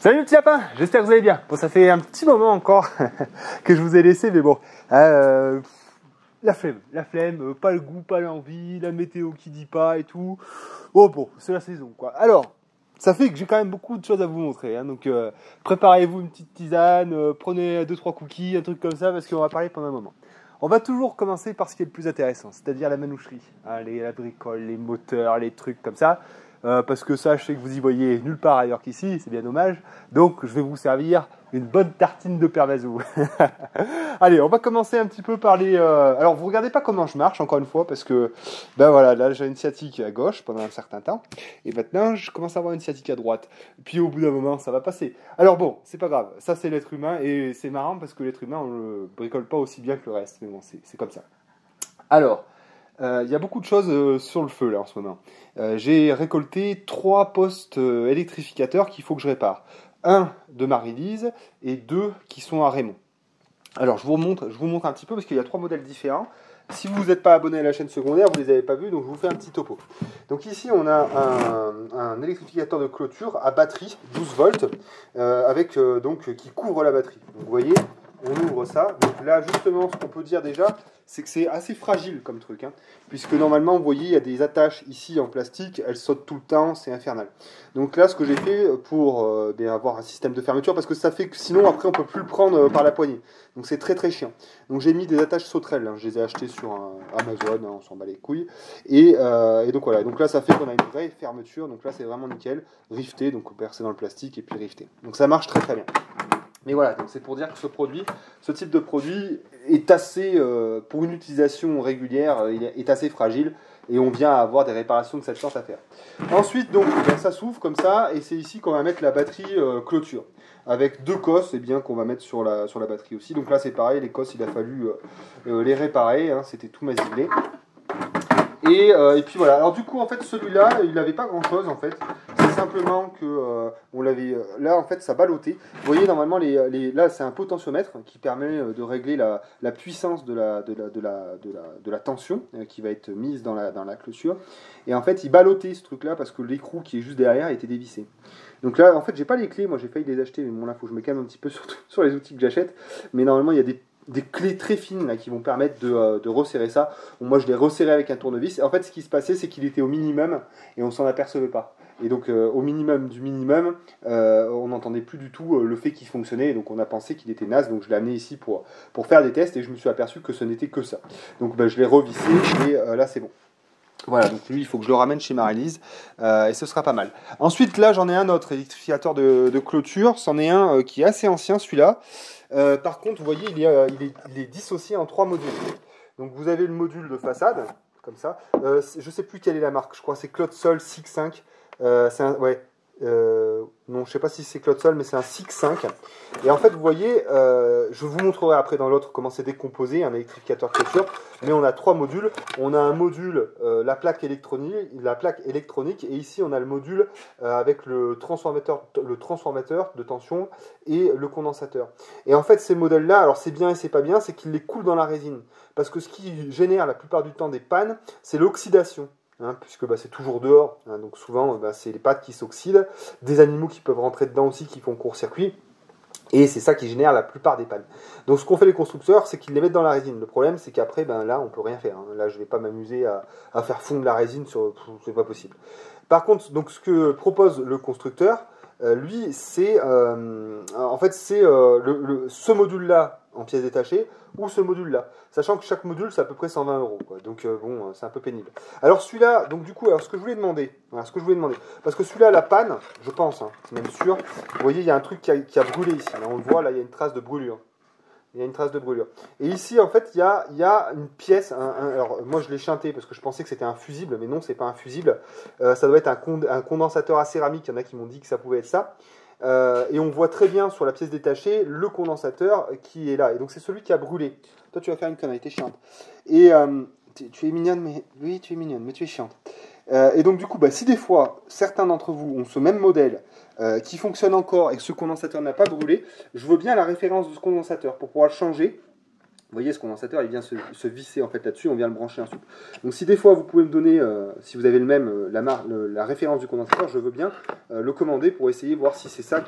Salut le petit lapin, j'espère que vous allez bien. Bon, ça fait un petit moment encore que je vous ai laissé, mais bon, la flemme, pas le goût, pas l'envie, la météo qui dit pas et tout. Oh bon, c'est la saison quoi. Alors, ça fait que j'ai quand même beaucoup de choses à vous montrer, hein, donc préparez-vous une petite tisane, prenez 2-3 cookies, un truc comme ça, parce qu'on va parler pendant un moment. On va toujours commencer par ce qui est le plus intéressant, c'est-à-dire la manoucherie, hein, la bricole, les moteurs, les trucs comme ça. Parce que ça, je sais que vous y voyez nulle part ailleurs qu'ici, c'est bien dommage. Donc, je vais vous servir une bonne tartine de pervazou. Allez, on va commencer un petit peu par les... Alors, vous regardez pas comment je marche, encore une fois, parce que, ben voilà, là, j'ai une sciatique à gauche pendant un certain temps, et maintenant, je commence à avoir une sciatique à droite. Puis, au bout d'un moment, ça va passer. Alors bon, c'est pas grave, ça, c'est l'être humain, et c'est marrant parce que l'être humain, on le bricole pas aussi bien que le reste, mais bon, c'est comme ça. Alors... Il y a beaucoup de choses sur le feu là en ce moment. J'ai récolté 3 postes électrificateurs qu'il faut que je répare. Un de Marie-Lise et 2 qui sont à Raymond. Alors je vous montre un petit peu parce qu'il y a 3 modèles différents. Si vous n'êtes pas abonné à la chaîne secondaire, vous ne les avez pas vus, donc je vous fais un petit topo. Donc ici on a un électrificateur de clôture à batterie 12 volts avec donc qui couvre la batterie. Donc vous voyez, on ouvre ça. Donc là justement ce qu'on peut dire déjà, c'est que c'est assez fragile comme truc, hein, puisque normalement, vous voyez, il y a des attaches ici en plastique, elles sautent tout le temps, c'est infernal. Donc là, ce que j'ai fait pour avoir un système de fermeture, parce que ça fait que sinon, après, on ne peut plus le prendre par la poignée. Donc c'est très très chiant. Donc j'ai mis des attaches sauterelles, hein, je les ai achetées sur Amazon, hein, on s'en bat les couilles. Et donc voilà, donc là, ça fait qu'on a une vraie fermeture, donc là, c'est vraiment nickel, rifté, donc percé dans le plastique et puis rifté. Donc ça marche très très bien. Mais voilà, donc c'est pour dire que ce type de produit est assez, pour une utilisation régulière, il est assez fragile et on vient à avoir des réparations de cette sorte à faire. Ensuite, donc, ça s'ouvre comme ça et c'est ici qu'on va mettre la batterie clôture. Avec 2 cosses qu'on va mettre sur la batterie aussi. Donc là, c'est pareil, les cosses, il a fallu les réparer, hein, c'était tout maziblé. Et puis voilà, alors du coup en fait celui-là il n'avait pas grand chose en fait, c'est simplement que on l'avait, là en fait ça ballottait. Vous voyez normalement là c'est un potentiomètre qui permet de régler la puissance de la tension qui va être mise dans la clôture. Et en fait il ballottait ce truc là parce que l'écrou qui est juste derrière était dévissé. Donc là en fait j'ai pas les clés, moi j'ai failli les acheter mais bon là faut que je me calme un petit peu sur les outils que j'achète. Mais normalement il y a des clés très fines là, qui vont permettre de resserrer ça. Bon, moi je l'ai resserré avec un tournevis. Et en fait ce qui se passait c'est qu'il était au minimum et on s'en apercevait pas. Et donc au minimum du minimum, on n'entendait plus du tout le fait qu'il fonctionnait. Et donc on a pensé qu'il était naze. Donc je l'ai amené ici pour faire des tests et je me suis aperçu que ce n'était que ça. Donc je l'ai revissé et là c'est bon. Voilà, donc lui, il faut que je le ramène chez Marie-Lise et ce sera pas mal. Ensuite, là, j'en ai un autre électrificateur de clôture. C'en est un qui est assez ancien, celui-là. Par contre, vous voyez, il est dissocié en 3 modules. Donc, vous avez le module de façade, comme ça. Je ne sais plus quelle est la marque, je crois que c'est Clodsol 6.5. Ouais. Non, je sais pas si c'est Clodsol, mais c'est un 6.5. Et en fait, vous voyez, je vous montrerai après dans l'autre comment c'est décomposé, un électrificateur clôture. Mais on a 3 modules. On a un module, la plaque électronique, et ici on a le module avec le transformateur de tension et le condensateur. Et en fait, ces modèles-là, alors c'est bien et c'est pas bien, c'est qu'ils les coulent dans la résine. Parce que ce qui génère la plupart du temps des pannes, c'est l'oxydation. Hein, puisque c'est toujours dehors, hein, donc souvent c'est les pâtes qui s'oxydent, des animaux qui peuvent rentrer dedans aussi qui font court-circuit, et c'est ça qui génère la plupart des pannes. Donc ce qu'ont fait les constructeurs, c'est qu'ils les mettent dans la résine. Le problème c'est qu'après, là on peut rien faire, hein. Là je vais pas m'amuser à faire fondre la résine, c'est pas possible. Par contre, donc ce que propose le constructeur, lui, c'est en fait c'est ce module-là en pièces détachées ou ce module-là, sachant que chaque module c'est à peu près 120 €, quoi. Donc bon, c'est un peu pénible. Alors celui-là, donc du coup, alors ce que je voulais demander, parce que celui-là, la panne, je pense, hein, c'est même sûr. Vous voyez, il y a un truc qui a brûlé ici. Là, on le voit, là, il y a une trace de brûlure. Il y a une trace de brûlure. Et ici, en fait, il y a une pièce. Alors, moi, je l'ai chanté parce que je pensais que c'était un fusible, mais non, c'est pas un fusible. Ça doit être un condensateur à céramique. Il y en a qui m'ont dit que ça pouvait être ça. Et on voit très bien sur la pièce détachée le condensateur qui est là. Et donc, c'est celui qui a brûlé. Toi, tu vas faire une connerie, t'es chiante. Et tu es mignonne, mais oui, tu es mignonne, mais tu es chiante. Et donc, du coup, si des fois, certains d'entre vous ont ce même modèle qui fonctionne encore et que ce condensateur n'a pas brûlé, je veux bien la référence de ce condensateur pour pouvoir le changer Vous voyez, ce condensateur, il vient se visser en fait là-dessus, on vient le brancher ensuite. Donc si des fois vous pouvez me donner, si vous avez le même, la référence du condensateur, je veux bien le commander pour essayer de voir si c'est ça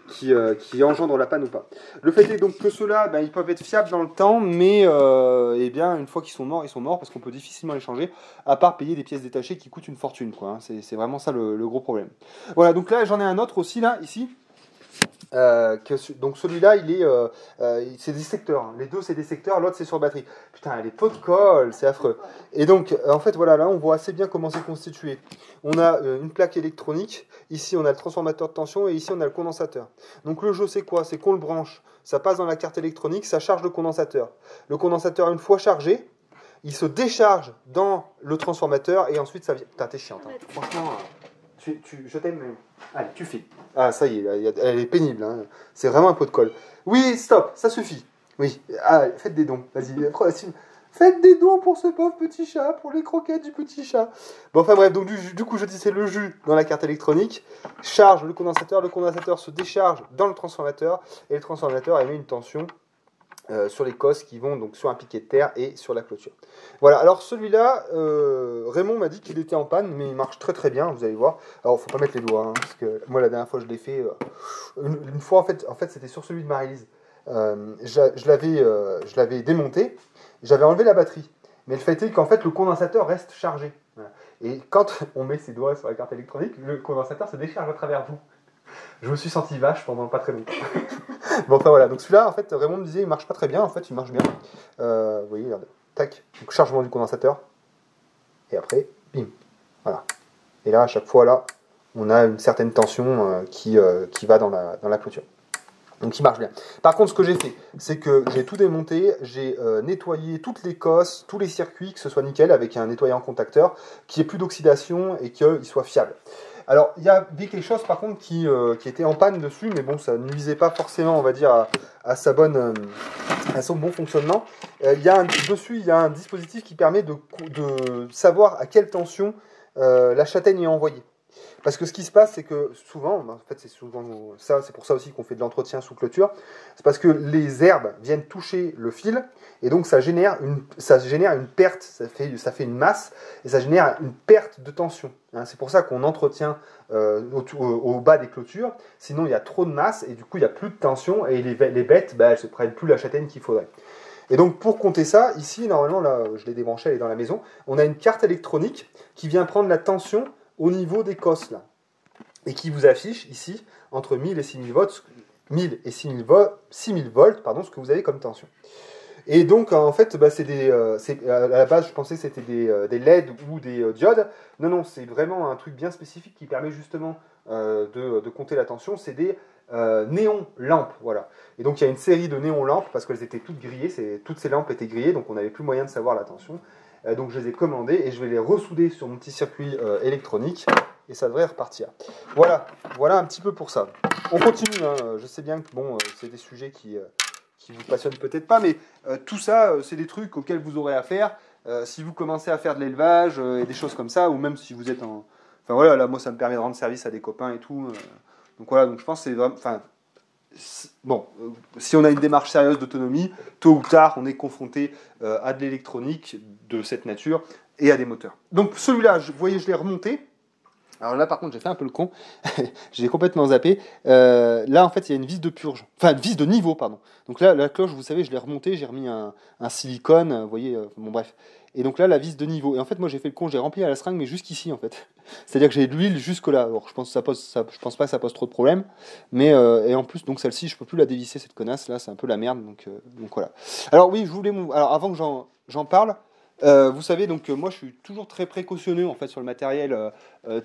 qui engendre la panne ou pas. Le fait est donc que ceux-là, ben, ils peuvent être fiables dans le temps, mais eh bien, une fois qu'ils sont morts parce qu'on peut difficilement les changer, à part payer des pièces détachées qui coûtent une fortune, quoi, hein. C'est vraiment ça le gros problème. Voilà, donc là j'en ai un autre aussi, là, ici. Donc celui-là, c'est des secteurs. Hein. Les deux, c'est des secteurs. L'autre, c'est sur batterie. Putain, les pots de colle, c'est affreux. Et donc, en fait, voilà, là, on voit assez bien comment c'est constitué. On a une plaque électronique. Ici, on a le transformateur de tension et ici, on a le condensateur. Donc, le jeu, c'est quoi? C'est qu'on le branche. Ça passe dans la carte électronique, ça charge le condensateur. Le condensateur, une fois chargé, il se décharge dans le transformateur et ensuite, ça vient. Putain, t'es chiante. Hein. Franchement. Je t'aime. Allez, tu fais. Ah, ça y est, elle est pénible. Hein. C'est vraiment un pot de colle. Oui, stop, ça suffit. Oui, ah, faites des dons. Vas-y, faites des dons pour ce pauvre petit chat, pour les croquettes du petit chat. Bon, enfin bref, donc du coup, je disais le jus dans la carte électronique, charge le condensateur se décharge dans le transformateur, et le transformateur émet une tension sur les cosses qui vont donc sur un piquet de terre et sur la clôture. Voilà, alors celui-là, Raymond m'a dit qu'il était en panne, mais il marche très très bien, vous allez voir. Alors, faut pas mettre les doigts, hein, parce que moi la dernière fois je l'ai fait, une fois en fait c'était sur celui de Marie-Lise. Je l'avais démonté, j'avais enlevé la batterie, mais le fait est qu'en fait le condensateur reste chargé. Voilà. Et quand on met ses doigts sur la carte électronique, le condensateur se décharge à travers vous. Je me suis senti vache pendant pas très longtemps. Bon, enfin voilà, donc celui-là, en fait, Raymond me disait, il marche pas très bien, en fait, il marche bien. Vous voyez, regardez, tac, donc chargement du condensateur, et après, bim, voilà. Et là, à chaque fois, là, on a une certaine tension qui va dans la clôture. Donc il marche bien. Par contre, ce que j'ai fait, c'est que j'ai tout démonté, j'ai nettoyé toutes les cosses, tous les circuits, que ce soit nickel, avec un nettoyant contacteur, qu'il n'y ait plus d'oxydation et qu'il soit fiable. Alors, il y avait quelque chose par contre qui était en panne dessus, mais bon, ça ne nuisait pas forcément, on va dire, à son bon fonctionnement. Dessus, il y a un dispositif qui permet de savoir à quelle tension la châtaigne est envoyée. Parce que ce qui se passe, c'est que souvent, en fait, c'est souvent ça, c'est pour ça aussi qu'on fait de l'entretien sous clôture, c'est parce que les herbes viennent toucher le fil, et donc ça génère une perte, ça fait une masse, et ça génère une perte de tension. Hein, c'est pour ça qu'on entretient au bas des clôtures, sinon il y a trop de masse, et du coup il n'y a plus de tension, et les bêtes, elles ne se prennent plus la châtaigne qu'il faudrait. Et donc pour compter ça, ici, normalement, là, je l'ai débranché, elle est dans la maison, on a une carte électronique qui vient prendre la tension au niveau des cosses, là, et qui vous affiche ici, entre 1000 et 6000 volts, 1000 et 6000 volts, pardon, ce que vous avez comme tension. Et donc, en fait, à la base, je pensais que c'était des LED ou des diodes. Non, non, c'est vraiment un truc bien spécifique qui permet justement de compter la tension. C'est des néons lampes, voilà. Et donc, il y a une série de néons lampes, parce qu'elles étaient toutes grillées, toutes ces lampes étaient grillées, donc on n'avait plus moyen de savoir la tension. Donc je les ai commandés et je vais les ressouder sur mon petit circuit électronique et ça devrait repartir. Voilà un petit peu pour ça. On continue, hein. Je sais bien que bon, c'est des sujets qui vous passionnent peut-être pas, mais tout ça, c'est des trucs auxquels vous aurez affaire si vous commencez à faire de l'élevage et des choses comme ça, ou même si vous êtes en... Enfin voilà, là moi ça me permet de rendre service à des copains et tout. Donc voilà, donc je pense que c'est vraiment... Enfin, bon, si on a une démarche sérieuse d'autonomie, tôt ou tard, on est confronté à de l'électronique de cette nature et à des moteurs. Donc celui-là, vous voyez, je l'ai remonté. Alors là, par contre, j'ai fait un peu le con. J'ai complètement zappé. Là, en fait, il y a une vis de purge. Enfin, une vis de niveau, pardon. Donc là, la cloche, vous savez, je l'ai remontée. J'ai remis un silicone, vous voyez, bon bref. Et donc là, la vis de niveau. Et en fait, moi, j'ai fait le con. J'ai rempli à la seringue, mais jusqu'ici, en fait. C'est-à-dire que j'ai de l'huile jusque-là. Alors, je pense pas que ça pose trop de problème. Mais, et en plus, donc celle-ci, je peux plus la dévisser, cette connasse. Là, c'est un peu la merde. Donc voilà. Alors oui, je voulais... Alors, avant que j'en parle... vous savez, donc moi je suis toujours très précautionneux en fait sur le matériel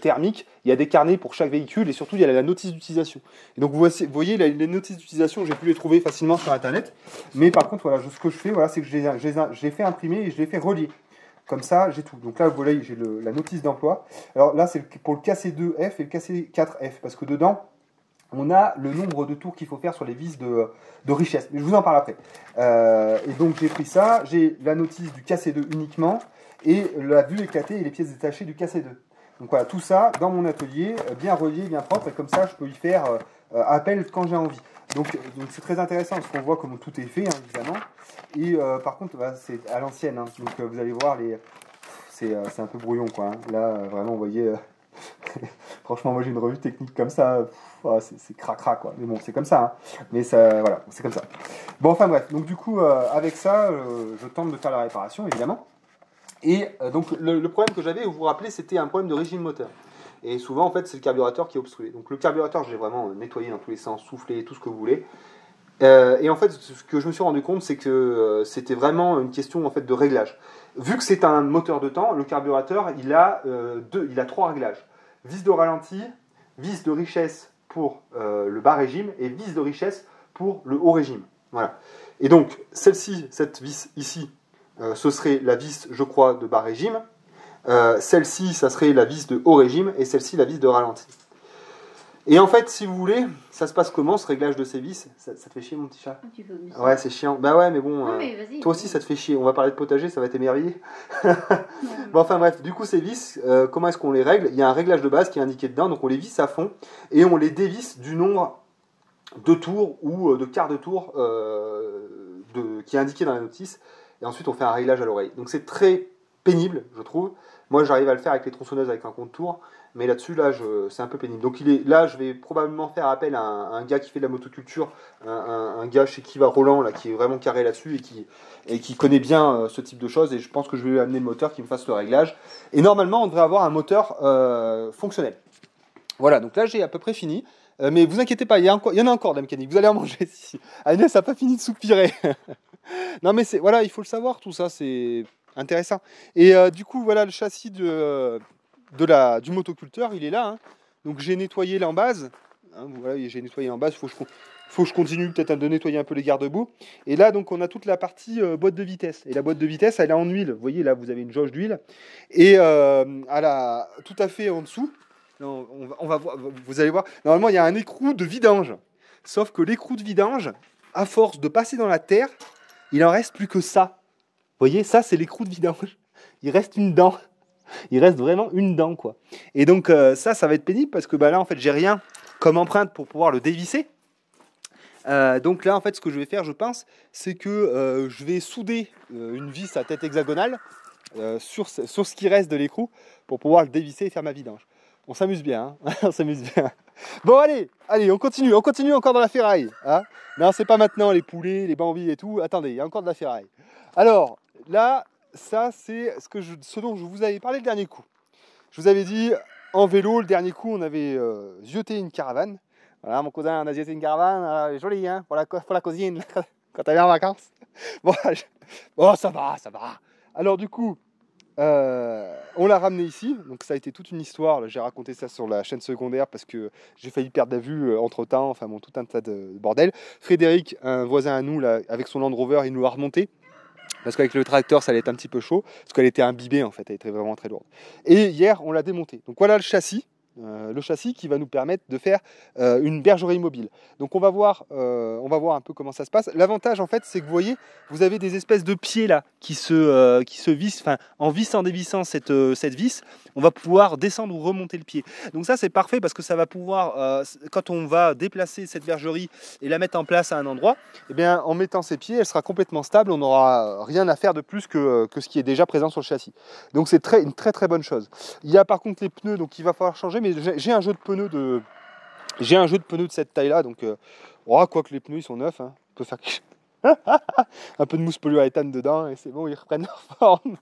thermique. Il y a des carnets pour chaque véhicule et surtout il y a la notice d'utilisation. Et donc vous voyez les notices d'utilisation, j'ai pu les trouver facilement sur internet. Mais par contre, voilà, ce que je fais, voilà, c'est que je les fait imprimer et je les fais relier. Comme ça, j'ai tout. Donc là, vous voyez, j'ai la notice d'emploi. Alors là, c'est pour le KC2F et le KC4F parce que dedans, on a le nombre de tours qu'il faut faire sur les vis de richesse. Mais je vous en parle après. Et donc j'ai pris ça, j'ai la notice du KC2 uniquement, et la vue éclatée et les pièces détachées du KC2. Donc voilà, tout ça dans mon atelier, bien relié, bien propre, et comme ça je peux y faire appel quand j'ai envie. Donc c'est très intéressant parce qu'on voit comment tout est fait, hein, évidemment. Et par contre, bah, c'est à l'ancienne. Hein. Donc vous allez voir, c'est un peu brouillon, quoi. Hein. Là, vraiment, vous voyez... Franchement, moi j'ai une revue technique comme ça, c'est cracra quoi. Mais bon, c'est comme ça. Hein. Mais ça, voilà, c'est comme ça. Bon, enfin bref. Donc du coup, avec ça, je tente de faire la réparation, évidemment. Et donc le problème que j'avais, vous vous rappelez, c'était un problème de régime moteur. Et souvent, en fait, c'est le carburateur qui est obstrué. Donc le carburateur, je l'ai vraiment nettoyé dans tous les sens, soufflé, tout ce que vous voulez. Et en fait, ce que je me suis rendu compte, c'est que c'était vraiment une question en fait de réglage. Vu que c'est un moteur de temps, le carburateur, il a 3 réglages. Vis de ralenti, vis de richesse pour le bas régime et vis de richesse pour le haut régime. Voilà. Et donc, cette vis ici, ce serait la vis, je crois, de bas régime. Celle-ci, ça serait la vis de haut régime et celle-ci, la vis de ralenti. Et en fait, si vous voulez, ça se passe comment ce réglage de ces vis? Ça te fait chier, mon petit chat? Ouais, c'est chiant. Bah ouais, mais bon, mais toi aussi ça te fait chier. On va parler de potager, ça va t'émerveiller. Bon, enfin bref, du coup, ces vis, comment est-ce qu'on les règle? Il y a un réglage de base qui est indiqué dedans, donc on les visse à fond et on les dévisse du nombre de tours ou de quart de tour qui est indiqué dans la notice. Et ensuite, on fait un réglage à l'oreille. Donc c'est très pénible, je trouve. Moi, j'arrive à le faire avec les tronçonneuses avec un compte tour. Mais là-dessus, là, c'est un peu pénible. Donc là, je vais probablement faire appel à un gars qui fait de la motoculture, un gars chez Kiva Roland, là, qui est vraiment carré là-dessus et qui connaît bien ce type de choses. Et je pense que je vais lui amener le moteur qui me fasse le réglage. Et normalement, on devrait avoir un moteur fonctionnel. Voilà, donc là, j'ai à peu près fini. Mais vous inquiétez pas, il y en a encore de la mécanique. Vous allez en manger ici. Agnès n'a pas fini de soupirer. Non, mais voilà, il faut le savoir, tout ça, c'est intéressant. Et du coup, voilà, le châssis du motoculteur, il est là. Hein. Donc j'ai nettoyé l'embase. Hein, voilà, j'ai nettoyé l'embase. Faut que je continue peut-être à nettoyer un peu les garde-boue. Et là, donc, on a toute la partie boîte de vitesse. Et la boîte de vitesse, elle est en huile. Vous voyez, là, vous avez une jauge d'huile. Et tout à fait en dessous, non, on va voir, vous allez voir, normalement, il y a un écrou de vidange. Sauf que l'écrou de vidange, à force de passer dans la terre, il en reste plus que ça. Vous voyez, ça, c'est l'écrou de vidange. Il reste une dent. Il reste vraiment une dent, quoi. Et donc, ça va être pénible parce que là, en fait, j'ai rien comme empreinte pour pouvoir le dévisser. Donc là, en fait, ce que je vais faire, je pense, c'est que je vais souder une vis à tête hexagonale sur ce qui reste de l'écrou pour pouvoir le dévisser et faire ma vidange. On s'amuse bien, hein. On s'amuse bien. Bon, allez, on continue encore dans la ferraille. Hein. Non, c'est pas maintenant les poulets, les bambis et tout. Attendez, il y a encore de la ferraille. Alors, là, ça, c'est ce dont je vous avais parlé le dernier coup. Je vous avais dit, en vélo, le dernier coup, on avait zioté une caravane. Voilà, mon cousin, on a zioté une caravane. Elle est jolie, hein, pour la cuisine, quand elle est en vacances. Bon, ça va. Alors, du coup, on l'a ramené ici, donc ça a été toute une histoire. J'ai raconté ça sur la chaîne secondaire parce que j'ai failli perdre la vue entre temps, enfin bon, tout un tas de bordel. Frédéric, un voisin à nous, là, avec son Land Rover, il nous l'a remonté parce qu'avec le tracteur ça allait être un petit peu chaud parce qu'elle était imbibée en fait, elle était vraiment très lourde. Et hier on l'a démonté. Donc voilà le châssis qui va nous permettre de faire une bergerie mobile. Donc on va voir un peu comment ça se passe. L'avantage en fait, c'est que vous voyez, vous avez des espèces de pieds là qui se vissent, enfin en dévissant cette vis, on va pouvoir descendre ou remonter le pied. Donc ça c'est parfait parce que ça va pouvoir, quand on va déplacer cette bergerie et la mettre en place à un endroit, eh bien en mettant ses pieds, elle sera complètement stable, on n'aura rien à faire de plus que ce qui est déjà présent sur le châssis. Donc c'est une très très bonne chose. Il y a par contre les pneus, donc il va falloir changer, mais j'ai un jeu de pneus de cette taille-là, donc quoique les pneus ils sont neufs, hein, on peut faire un peu de mousse polyuréthane dedans et c'est bon, ils reprennent leur forme.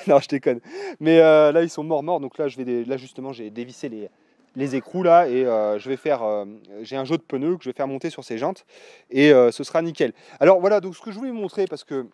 Non, je déconne. Mais là ils sont morts, donc là justement j'ai dévissé les écrous là et je vais faire j'ai un jeu de pneus que je vais faire monter sur ces jantes et ce sera nickel. Alors voilà, donc ce que je voulais vous montrer, parce que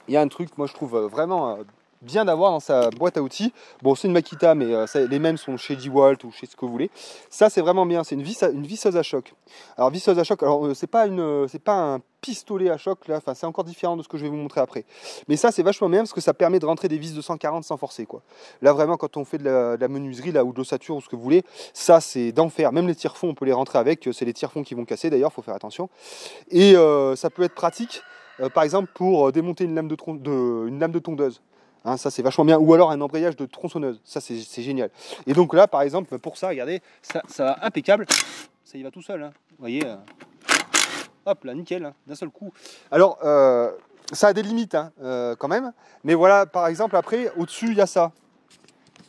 il y a un truc, moi je trouve vraiment bien d'avoir dans sa boîte à outils. Bon, c'est une Makita, mais les mêmes sont chez DeWalt ou chez ce que vous voulez. Ça, c'est vraiment bien. C'est une visseuse à choc. Alors, visseuse à choc, alors c'est pas un pistolet à choc, là. Enfin, c'est encore différent de ce que je vais vous montrer après. Mais ça, c'est vachement bien parce que ça permet de rentrer des vis de 140 sans forcer, quoi. Là, vraiment, quand on fait de la menuiserie là, ou de l'ossature ou ce que vous voulez, ça, c'est d'enfer. Même les tire-fonds, on peut les rentrer avec. C'est les tire-fonds qui vont casser, d'ailleurs, il faut faire attention. Et ça peut être pratique, par exemple, pour démonter une lame de tondeuse. Hein, ça c'est vachement bien, ou alors un embrayage de tronçonneuse, ça c'est génial. Et donc là par exemple, pour ça, regardez, ça va impeccable, ça y va tout seul, hein. Vous voyez, hop là, nickel, hein, d'un seul coup. Alors, ça a des limites hein, quand même, mais voilà, par exemple, après, au-dessus, il y a ça.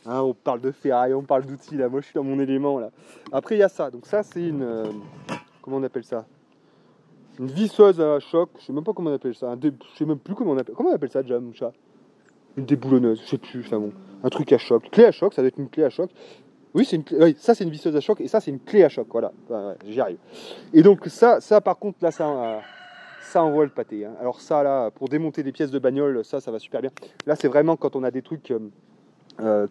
Hein, on parle de ferraille, on parle d'outils, là, moi je suis dans mon élément, là. Après, il y a ça, donc ça, c'est une... comment on appelle ça? Une visseuse à choc, je sais même pas comment on appelle ça, je sais même plus comment on appelle ça déjà, mon chat? Une déboulonneuse, je sais plus, ça bon. Un truc à choc, clé à choc, ça doit être une clé à choc. Oui, oui, ça c'est une visseuse à choc et ça c'est une clé à choc, voilà, ouais, j'y arrive. Et donc ça par contre, là, ça envoie le pâté. Hein. Alors ça, là, pour démonter des pièces de bagnole, ça va super bien. Là, c'est vraiment quand on a des trucs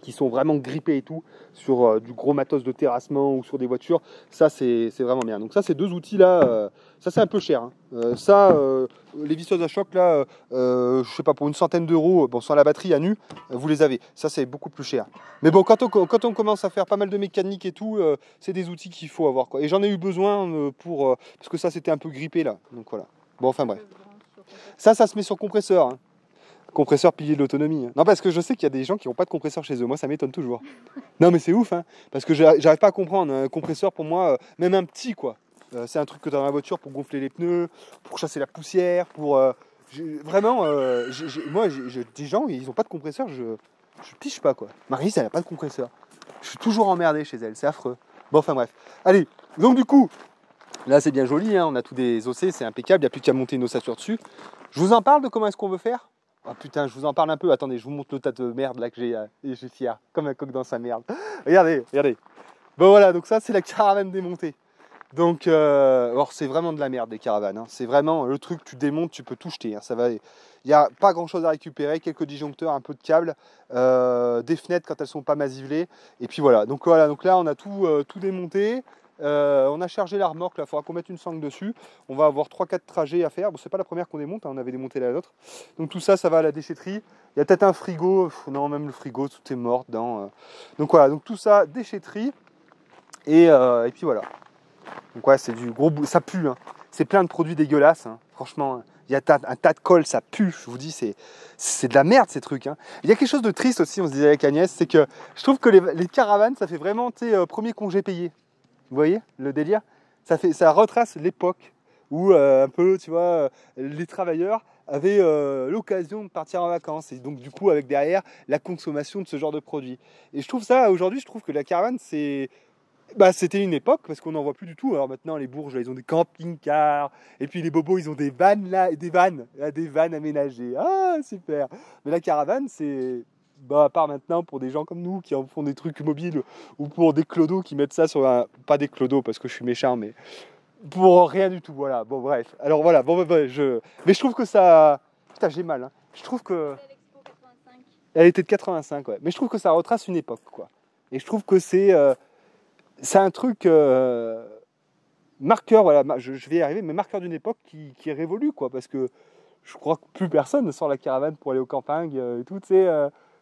qui sont vraiment grippés et tout, sur du gros matos de terrassement ou sur des voitures, ça c'est vraiment bien. Donc ça, ces deux outils là, ça c'est un peu cher. Hein. Les visseuses à choc là, je sais pas, pour une centaine d'euros, bon, sans la batterie à nu, vous les avez. Ça c'est beaucoup plus cher. Mais bon, quand on commence à faire pas mal de mécanique et tout, c'est des outils qu'il faut avoir, quoi. Et j'en ai eu besoin parce que ça c'était un peu grippé là. Donc voilà. Bon, enfin bref. Ça se met sur compresseur. Hein. Compresseur pilier de l'autonomie. Non, parce que je sais qu'il y a des gens qui n'ont pas de compresseur chez eux. Moi, ça m'étonne toujours. Non, mais c'est ouf, hein. Parce que j'arrive pas à comprendre. Un compresseur, pour moi, même un petit, quoi. C'est un truc que tu as dans la voiture pour gonfler les pneus, pour chasser la poussière, pour. Vraiment, moi, des gens, ils n'ont pas de compresseur, je piche pas, quoi. Marie, elle n'a pas de compresseur. Je suis toujours emmerdé chez elle, c'est affreux. Bon, enfin bref. Allez, donc du coup, là, c'est bien joli, hein. On a tout désossé, c'est impeccable, il n'y a plus qu'à monter une ossature dessus. Je vous en parle de comment est-ce qu'on veut faire. Oh putain, je vous en parle un peu. Attendez, je vous montre le tas de merde là que j'ai. Et je suis fier, comme un coq dans sa merde. Regardez, regardez. Bon voilà, donc ça c'est la caravane démontée. Donc, alors c'est vraiment de la merde des caravanes. Hein. C'est vraiment le truc, tu démontes, tu peux tout jeter. Hein. Ça va. Il n'y a pas grand chose à récupérer, quelques disjoncteurs, un peu de câbles, des fenêtres quand elles sont pas masivelées. Et puis voilà. Donc là on a tout démonté. On a chargé la remorque, là, il faudra qu'on mette une sangle dessus. On va avoir 3-4 trajets à faire. Bon, c'est pas la première qu'on démonte, hein, on avait démonté la nôtre. Donc tout ça, ça va à la déchetterie. Il y a peut-être un frigo. Non, même le frigo, tout est mort dedans. Donc voilà, donc tout ça, déchetterie. Et puis voilà. Donc ouais, c'est du gros bout. Ça pue, hein. C'est plein de produits dégueulasses. Hein. Franchement, il y a un tas de colle, ça pue. Je vous dis, c'est de la merde ces trucs. Hein. Il y a quelque chose de triste aussi, on se disait avec Agnès, c'est que je trouve que les caravanes, ça fait vraiment premier congé payé. Vous voyez le délire? Ça retrace l'époque où un peu, tu vois, les travailleurs avaient l'occasion de partir en vacances et donc du coup avec derrière la consommation de ce genre de produits. Et je trouve ça, aujourd'hui, je trouve que la caravane, c'était une époque parce qu'on n'en voit plus du tout. Alors maintenant, les Bourges, là, ils ont des camping-cars et puis les bobos, ils ont des vannes là, des vannes aménagées. Ah, super! Mais la caravane, c'est... à part maintenant pour des gens comme nous qui en font des trucs mobiles ou pour des clodos qui mettent ça sur un... Pas des clodos parce que je suis méchant, mais pour rien du tout, voilà. Bon, bref. Alors voilà, mais je trouve que ça... Putain, j'ai mal, hein. Je trouve que... Elle était de 85, ouais. Mais je trouve que ça retrace une époque, quoi. Et je trouve que c'est un truc marqueur, voilà, je vais y arriver, mais marqueur d'une époque qui est révolue, quoi. Parce que je crois que plus personne ne sort la caravane pour aller au camping et tout, tu sais...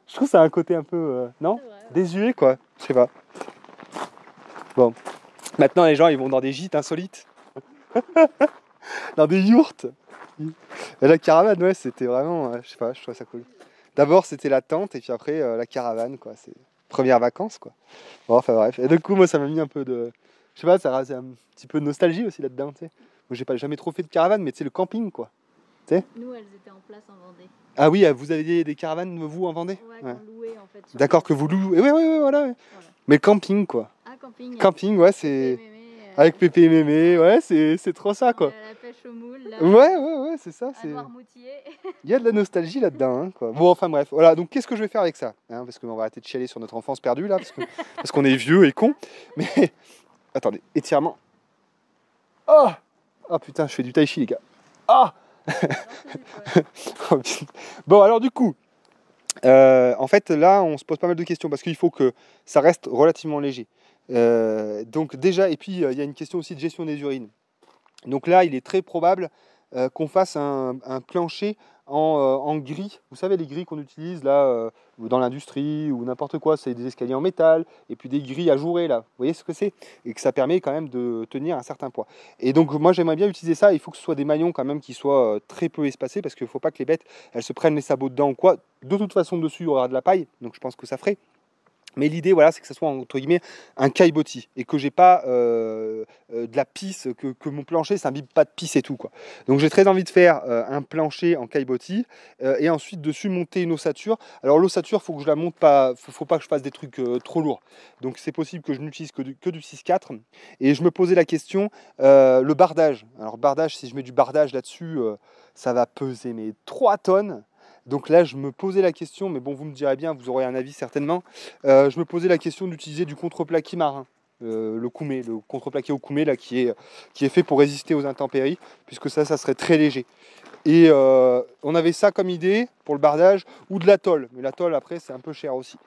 Je trouve que ça a un côté un peu, non, vrai, ouais. Désuet, quoi. Je sais pas. Bon. Maintenant, les gens, ils vont dans des gîtes insolites. Dans des yourtes. Et la caravane, ouais, c'était vraiment... je sais pas, je trouve ça cool. D'abord, c'était la tente, et puis après, la caravane, quoi. C'est premières vacances, quoi. Bon, enfin, bref. Et du coup, moi, ça m'a mis un peu de... Je sais pas, ça a un petit peu de nostalgie aussi là-dedans, tu sais. Moi, j'ai jamais trop fait de caravane, mais tu sais, le camping, quoi. T'sais. Nous, elles étaient en place en Vendée. Ah oui, vous aviez des caravanes, vous, en Vendée? Ouais, qu'on louait, en fait. D'accord, que vous louez. Oui, voilà. Mais le camping, quoi. Ah, camping. Camping, ouais, c'est... Avec Pépé et Mémé, ouais, c'est trop ça, quoi. La pêche au moule, là. Ouais, c'est ça. À Noirmoutier. Il y a de la nostalgie là-dedans, hein, quoi. Bon, enfin bref, voilà, donc qu'est-ce que je vais faire avec ça, hein, parce qu'on va arrêter de chialer sur notre enfance perdue, là, parce qu'on est vieux et con. Mais, attendez, étirement. Oh putain, je fais du tai chi, les gars. Ah Bon, alors du coup, en fait, là, on se pose pas mal de questions, parce qu'il faut que ça reste relativement léger. Donc déjà, et puis il y a une question aussi de gestion des urines. Donc là, il est très probable qu'on fasse un plancher en gris. Vous savez, les grilles qu'on utilise là dans l'industrie ou n'importe quoi, c'est des escaliers en métal et puis des grilles ajourées là. Vous voyez ce que c'est? Et que ça permet quand même de tenir un certain poids. Et donc moi, j'aimerais bien utiliser ça. Il faut que ce soit des maillons quand même qui soient très peu espacés parce qu'il ne faut pas que les bêtes elles se prennent les sabots dedans ou quoi. De toute façon, dessus, il y aura de la paille, donc je pense que ça ferait. Mais l'idée, voilà, c'est que ça soit entre guillemets un caillebotis et que j'ai pas de la pisse, que mon plancher s'imbibe pas de pisse et tout, quoi. Donc j'ai très envie de faire un plancher en caillebotis et ensuite dessus monter une ossature. Alors l'ossature, faut que je la monte pas, faut pas que je fasse des trucs trop lourds. Donc c'est possible que je n'utilise que du 6-4. Et je me posais la question, le bardage. Alors bardage, si je mets du bardage là-dessus, ça va peser mais 3 tonnes. Donc là, je me posais la question, mais bon, vous me direz bien, vous aurez un avis certainement. Je me posais la question d'utiliser du contreplaqué marin, le koumé, le contreplaqué au koumé, là, qui est fait pour résister aux intempéries, puisque ça serait très léger. Et on avait ça comme idée pour le bardage, ou de la tôle. Mais la tôle, après, c'est un peu cher aussi.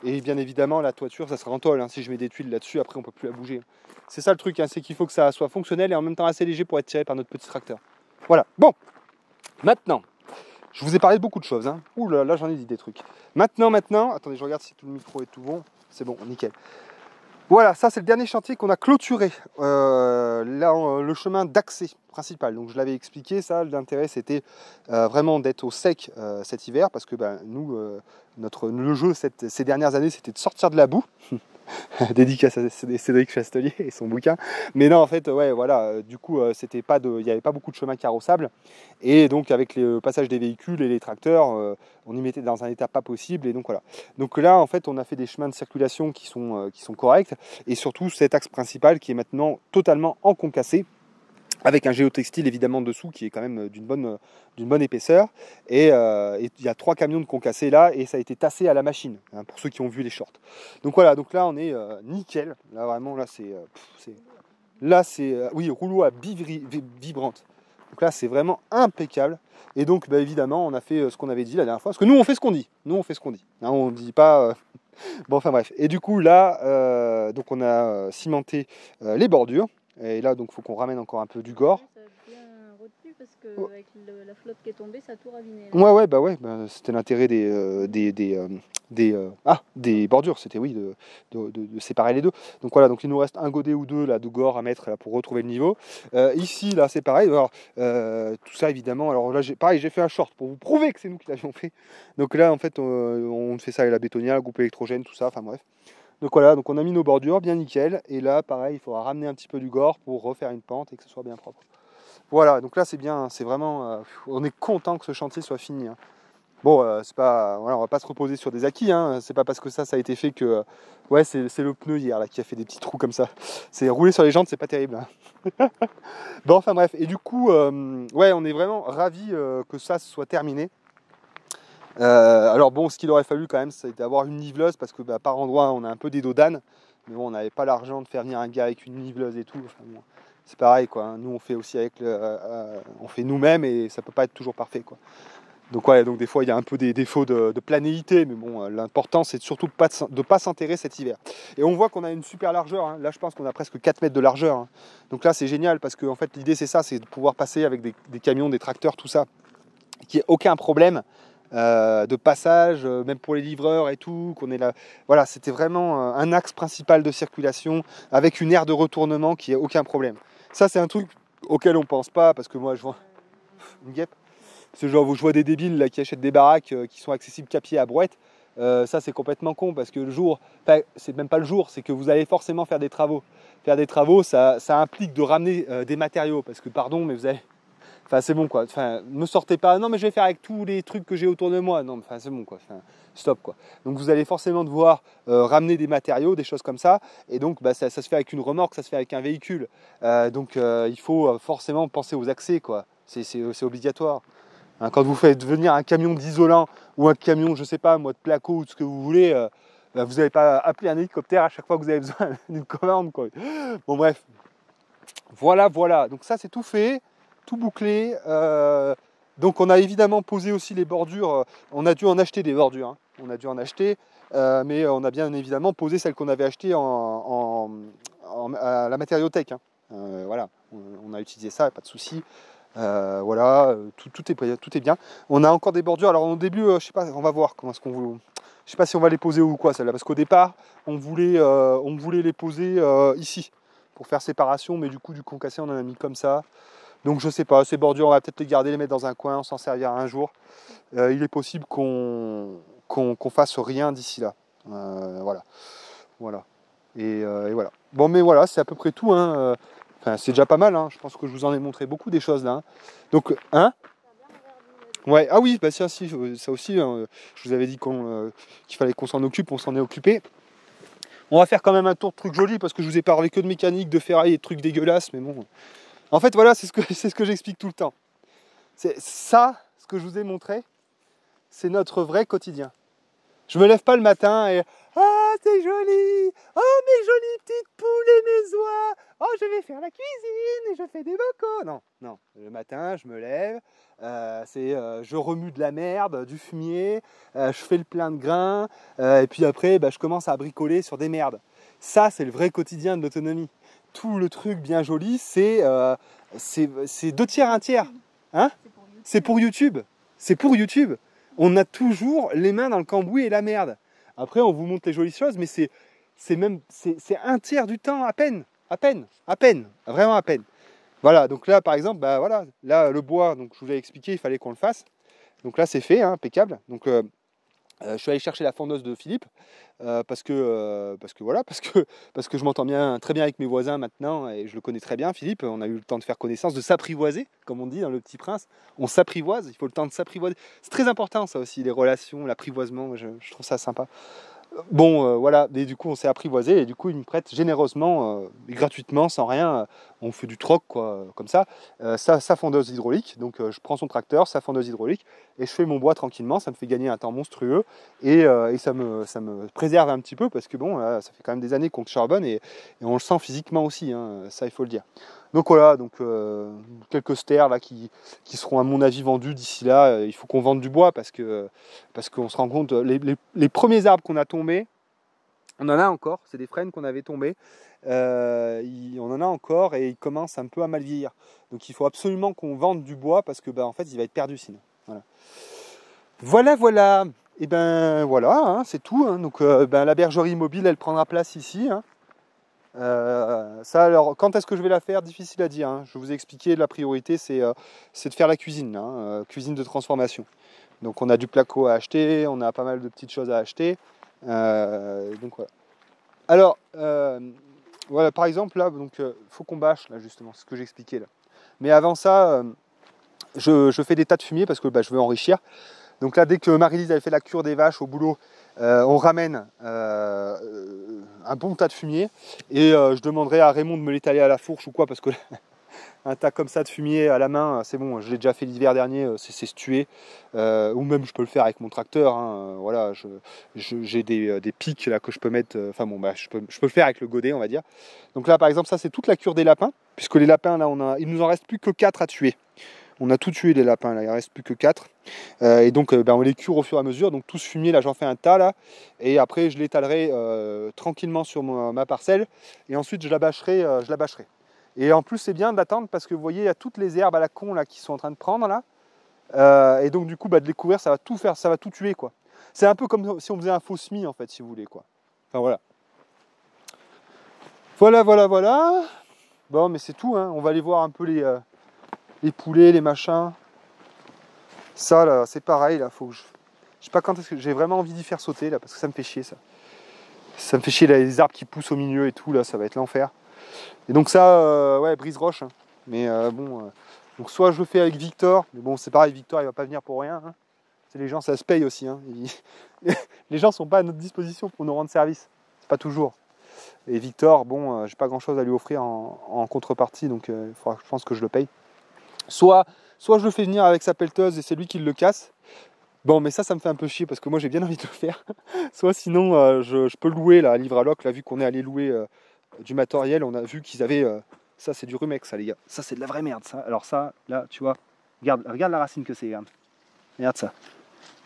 Et bien évidemment, la toiture, ça sera en tôle. Hein. Si je mets des tuiles là-dessus, après, on ne peut plus la bouger. C'est ça le truc, hein, c'est qu'il faut que ça soit fonctionnel et en même temps assez léger pour être tiré par notre petit tracteur. Voilà. Bon, maintenant. Je vous ai parlé de beaucoup de choses. Hein. Ouh là, là j'en ai dit des trucs. Maintenant, attendez, je regarde si tout le micro est tout bon. C'est bon, nickel. Voilà, ça c'est le dernier chantier qu'on a clôturé. Là, le chemin d'accès principal. Donc je l'avais expliqué, ça, l'intérêt c'était vraiment d'être au sec cet hiver, parce que nous, le jeu ces dernières années, c'était de sortir de la boue. Dédicace à Cédric Chastelier et son bouquin. Mais non, en fait, ouais, voilà, du coup, il n'y avait pas beaucoup de chemin carrossable. Et donc, avec le passage des véhicules et les tracteurs, on y mettait dans un état pas possible. Et donc, voilà. Donc là, en fait, on a fait des chemins de circulation qui sont corrects. Et surtout, cet axe principal qui est maintenant totalement en concassé, avec un géotextile évidemment dessous qui est quand même d'une bonne épaisseur. Et il y a 3 camions de concassés là et ça a été tassé à la machine, hein, pour ceux qui ont vu les shorts. Donc voilà, donc là on est nickel. Là vraiment, là c'est oui, rouleau à vibrante. Donc là c'est vraiment impeccable. Et donc évidemment on a fait ce qu'on avait dit la dernière fois. Parce que nous on fait ce qu'on dit. Hein, on ne dit pas... Bon enfin bref. Et du coup là, donc on a cimenté les bordures. Et là, donc, il faut qu'on ramène encore un peu du gore. Ça a bien retenu parce que avec la flotte qui est tombée, ça a tout raviné. Ouais, c'était l'intérêt des bordures, c'était oui, de séparer les deux. Donc voilà, donc il nous reste un godet ou deux là, de gore à mettre là, pour retrouver le niveau. Ici, là, c'est pareil. Alors, tout ça, évidemment. Alors là, j'ai fait un short pour vous prouver que c'est nous qui l'avions fait. Donc là, en fait, on fait ça avec la bétonnière, le groupe électrogène, tout ça, enfin bref. Donc voilà, donc on a mis nos bordures bien nickel. Et là, pareil, il faudra ramener un petit peu du gore pour refaire une pente et que ce soit bien propre. Voilà, donc là c'est bien, c'est vraiment, on est content que ce chantier soit fini. Hein. Bon, c'est pas, voilà, on va pas se reposer sur des acquis. Hein. C'est pas parce que ça a été fait que, ouais, c'est le pneu hier là qui a fait des petits trous comme ça. C'est rouler sur les jantes, c'est pas terrible. Hein. Bon, enfin bref, et du coup, ouais, on est vraiment ravis que ça soit terminé. Alors bon, ce qu'il aurait fallu quand même, c'est d'avoir une niveleuse parce que par endroit on a un peu des dos d'âne, mais bon, on n'avait pas l'argent de faire venir un gars avec une niveleuse et tout. Enfin, bon, c'est pareil quoi. Hein. Nous on fait aussi on fait nous-mêmes et ça peut pas être toujours parfait quoi. Donc ouais, donc des fois il y a un peu des défauts de planéité, mais bon, l'important c'est surtout de pas s'enterrer cet hiver. Et on voit qu'on a une super largeur. Hein. Là je pense qu'on a presque 4 mètres de largeur. Hein. Donc là c'est génial parce que en fait l'idée c'est ça, c'est de pouvoir passer avec des camions, des tracteurs, tout ça, qu'il n'y ait aucun problème. De passage, même pour les livreurs et tout, qu'on est là. Voilà, c'était vraiment un axe principal de circulation avec une aire de retournement qui n'a aucun problème. Ça, c'est un truc auquel on pense pas parce que moi, je vois une guêpe. C'est genre, je vois des débiles là qui achètent des baraques qui sont accessibles qu'à pied à brouette. Ça, c'est complètement con parce que le jour, enfin, c'est même pas le jour, c'est que vous allez forcément faire des travaux. Faire des travaux, ça implique de ramener des matériaux parce que, pardon, mais vous allez. Enfin, c'est bon quoi. Enfin, ne sortez pas. Non, mais je vais faire avec tous les trucs que j'ai autour de moi. Non, enfin, c'est bon quoi. Enfin, stop quoi. Donc, vous allez forcément devoir ramener des matériaux, des choses comme ça. Et donc, ça se fait avec une remorque, ça se fait avec un véhicule. Donc, il faut forcément penser aux accès quoi. C'est obligatoire. Hein, quand vous faites venir un camion d'isolant ou un camion, je sais pas, moi, de placo ou de ce que vous voulez, vous n'allez pas appeler un hélicoptère à chaque fois que vous avez besoin d'une commande quoi. Bon, bref. Voilà. Donc, ça, c'est tout fait. Tout bouclé. Donc on a évidemment posé aussi les bordures. On a dû en acheter des bordures. Hein. On a dû en acheter, mais on a bien évidemment posé celles qu'on avait achetées à la matériothèque. Hein. Voilà, on a utilisé ça, pas de souci. Voilà, tout est bien. On a encore des bordures. Alors au début, je sais pas, on va voir comment est-ce qu'on veut. Je sais pas si on va les poser ou quoi celles-là, parce qu'au départ, on voulait les poser ici pour faire séparation, mais du coup du concassé on en a mis comme ça. Donc je sais pas, ces bordures, on va peut-être les garder, les mettre dans un coin, on s'en servira un jour. Il est possible qu'on fasse rien d'ici là. Voilà. Voilà. Et voilà. Bon, mais voilà, c'est à peu près tout. Hein. Enfin, c'est déjà pas mal. Hein. Je pense que je vous en ai montré beaucoup des choses là. Hein. Donc, hein? Ouais. Ah oui, bah ça, si, ça aussi. Hein, je vous avais dit qu'il fallait qu'on s'en occupe. On s'en est occupé. On va faire quand même un tour de trucs jolis parce que je vous ai parlé que de mécanique, de ferraille et de trucs dégueulasses. Mais bon. En fait, voilà, c'est ce que j'explique tout le temps. C'est ça, ce que je vous ai montré, c'est notre vrai quotidien. Je me lève pas le matin et ah c'est joli, oh mes jolies petites poules et mes oies, oh je vais faire la cuisine et je fais des bocaux. Non, non. Le matin je me lève, je remue de la merde, du fumier, je fais le plein de grains et puis après je commence à bricoler sur des merdes. Ça c'est le vrai quotidien de l'autonomie. Tout le truc bien joli c'est 2 tiers, 1 tiers. Hein? C'est pour YouTube. C'est pour YouTube. On a toujours les mains dans le cambouis et la merde. Après, on vous montre les jolies choses, mais c'est 1 tiers du temps à peine, vraiment à peine. Voilà, donc là, par exemple, voilà, là, le bois, donc je vous l'ai expliqué, il fallait qu'on le fasse. Donc là, c'est fait, hein, impeccable. Donc, je suis allé chercher la fondeuse de Philippe parce que je m'entends très bien avec mes voisins maintenant et je le connais très bien, Philippe. On a eu le temps de faire connaissance, de s'apprivoiser, comme on dit dans Le Petit Prince. On s'apprivoise, il faut le temps de s'apprivoiser. C'est très important ça aussi, les relations, l'apprivoisement, je trouve ça sympa. Bon, voilà, et du coup on s'est apprivoisé et du coup il me prête généreusement, et gratuitement, sans rien, on fait du troc quoi, comme ça, sa fondeuse hydraulique, donc je prends son tracteur, sa fondeuse hydraulique, et je fais mon bois tranquillement, ça me fait gagner un temps monstrueux, et ça me préserve un petit peu, parce que bon, là, ça fait quand même des années qu'on charbonne, et on le sent physiquement aussi, hein, ça il faut le dire. Donc voilà, donc quelques stères là qui seront à mon avis vendus d'ici là, il faut qu'on vende du bois, parce qu'on se rend compte, les premiers arbres qu'on a tombés, on en a encore, c'est des frênes qu'on avait tombés, on en a encore et ils commencent un peu à mal vieillir. Donc il faut absolument qu'on vende du bois parce que en fait il va être perdu sinon. Voilà. Et ben voilà, hein, c'est tout. Hein. Donc la bergerie mobile elle prendra place ici. Hein. Ça alors, quand est-ce que je vais la faire? Difficile à dire. Hein. Je vous ai expliqué, la priorité c'est de faire la cuisine, hein, cuisine de transformation. Donc on a du placo à acheter, on a pas mal de petites choses à acheter. Donc voilà. Alors, voilà, par exemple là, donc faut qu'on bâche là justement, c'est ce que j'expliquais là. Mais avant ça, je fais des tas de fumier parce que je veux enrichir. Donc là, dès que Marie-Lise avait fait la cure des vaches au boulot, on ramène un bon tas de fumier et je demanderai à Raymond de me l'étaler à la fourche ou quoi parce que un tas comme ça de fumier à la main, c'est bon, je l'ai déjà fait l'hiver dernier, c'est se tuer. Ou même je peux le faire avec mon tracteur. Hein, voilà, j'ai des pics là que je peux mettre. Enfin bon, je peux le faire avec le godet, on va dire. Donc là, par exemple, ça c'est toute la cure des lapins, puisque les lapins là, il nous en reste plus que 4 à tuer. On a tout tué les lapins là, il ne reste plus que 4. Et donc on les cure au fur et à mesure. Donc tout ce fumier là, j'en fais un tas là. Et après je l'étalerai tranquillement sur ma parcelle. Et ensuite je la bâcherai. Et en plus, c'est bien d'attendre parce que vous voyez, il y a toutes les herbes à la con là qui sont en train de prendre là. Et donc, du coup, de les couvrir, ça va tout faire, ça va tout tuer quoi. C'est un peu comme si on faisait un faux semis en fait, si vous voulez quoi. Enfin voilà. Voilà. Bon, mais c'est tout. Hein. On va aller voir un peu les poulets, les machins. Ça là, c'est pareil là. Faut que je sais pas quand est-ce que j'ai vraiment envie d'y faire sauter là parce que ça me fait chier ça. Ça me fait chier là, les arbres qui poussent au milieu et tout là, ça va être l'enfer. Et donc ça, ouais, brise-roche. Hein. Mais bon, donc soit je le fais avec Victor, mais bon, c'est pareil, Victor, il va pas venir pour rien. Hein. Les gens, ça se paye aussi. Hein. Les gens sont pas à notre disposition pour nous rendre service. C'est pas toujours. Et Victor, bon, j'ai pas grand-chose à lui offrir en contrepartie, donc je pense que je le paye. Soit je le fais venir avec sa pelleteuse et c'est lui qui le casse. Bon, mais ça me fait un peu chier parce que moi, j'ai bien envie de le faire. Soit sinon, je peux louer là, à Livraloc, là, vu qu'on est allé louer du matériel, on a vu qu'ils avaient... ça c'est du rumex ça les gars, ça c'est de la vraie merde ça. Alors ça, là tu vois, regarde la racine que c'est, regarde ça.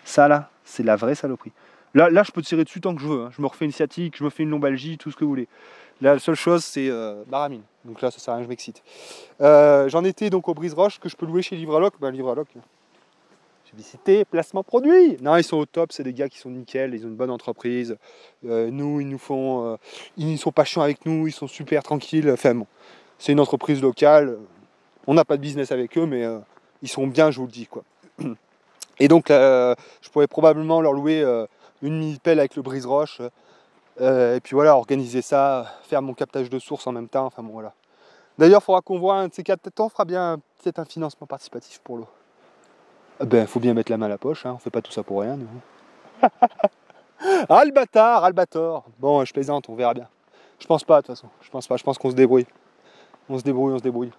Ça là, c'est de la vraie saloperie. Là je peux tirer dessus tant que je veux, hein. Je me refais une sciatique, je me fais une lombalgie, tout ce que vous voulez. Là, la seule chose c'est baramine, donc là ça sert à rien, je m'excite. J'en étais donc au brise-roche que je peux louer chez Livraloc, Livraloc, publicité, placement produit. Non, ils sont au top, c'est des gars qui sont nickel, ils ont une bonne entreprise. Nous, ils sont pas chiants avec nous, ils sont super tranquilles. Enfin bon, c'est une entreprise locale. On n'a pas de business avec eux, mais ils sont bien, je vous le dis quoi. Et donc, je pourrais probablement leur louer une mini pelle avec le brise-roche. Et puis voilà, organiser ça, faire mon captage de source en même temps. Enfin bon, voilà. D'ailleurs, il faudra qu'on voit un de ces quatre. Peut-être on fera bien peut-être un financement participatif pour l'eau. Ben, faut bien mettre la main à la poche, hein. On fait pas tout ça pour rien, nous. Ah le bâtard, ah le bâtard. Bon, je plaisante, on verra bien. Je pense pas, de toute façon. Je pense pas, je pense qu'on se débrouille. On se débrouille, on se débrouille.